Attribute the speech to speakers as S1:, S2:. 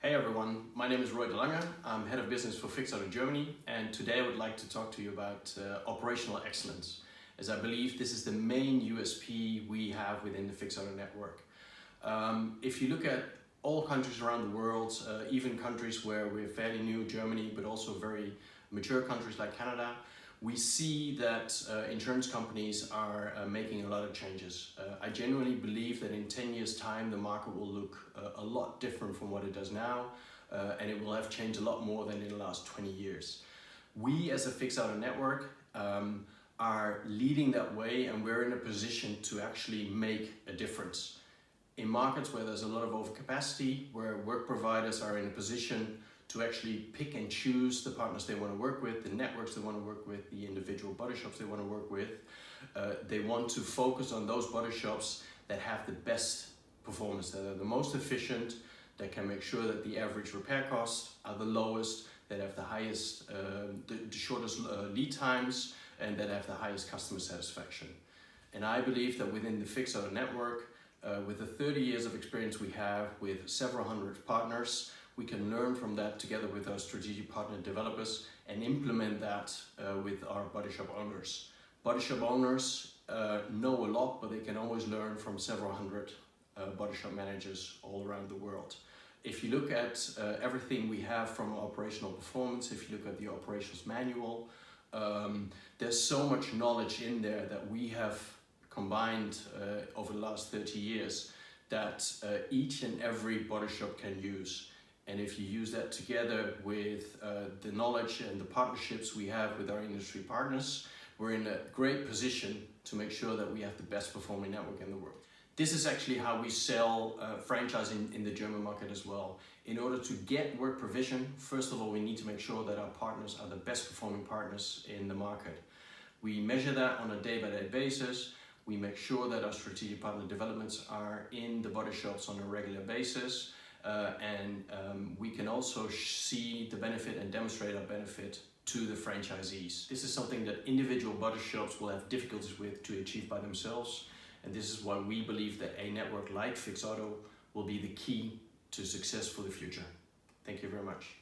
S1: Hey everyone, my name is Lange. I'm head of business for Fix Auto Germany, and today I would like to talk to you about operational excellence, as I believe this is the main USP we have within the Fix Auto network. If you look at all countries around the world, even countries where we're fairly new, Germany, but also very mature countries like Canada, we see that insurance companies are making a lot of changes. I genuinely believe that in 10 years' time, the market will look a lot different from what it does now, and it will have changed a lot more than in the last 20 years. We as a Fix Auto network are leading that way, and we're in a position to actually make a difference. In markets where there's a lot of overcapacity, where work providers are in a position to actually pick and choose the partners they want to work with, the networks they want to work with, the individual body shops they want to work with. They want to focus on those body shops that have the best performance, that are the most efficient, that can make sure that the average repair costs are the lowest, that have the highest, the shortest lead times, and that have the highest customer satisfaction. And I believe that within the Fix Auto network, with the 30 years of experience we have with several hundred partners, we can learn from that together with our strategic partner developers and implement that with our body shop owners. Body shop owners know a lot, but they can always learn from several hundred body shop managers all around the world. If you look at everything we have from operational performance, if you look at the operations manual, there's so much knowledge in there that we have combined over the last 30 years that each and every body shop can use. And if you use that together with the knowledge and the partnerships we have with our industry partners, we're in a great position to make sure that we have the best performing network in the world. This is actually how we sell franchising in the German market as well. In order to get work provision, first of all, we need to make sure that our partners are the best performing partners in the market. We measure that on a day-by-day basis. We make sure that our strategic partner developments are in the body shops on a regular basis. We can also see the benefit and demonstrate our benefit to the franchisees. This is something that individual body shops will have difficulties with to achieve by themselves, and this is why we believe that a network like Fix Auto will be the key to success for the future. Thank you very much.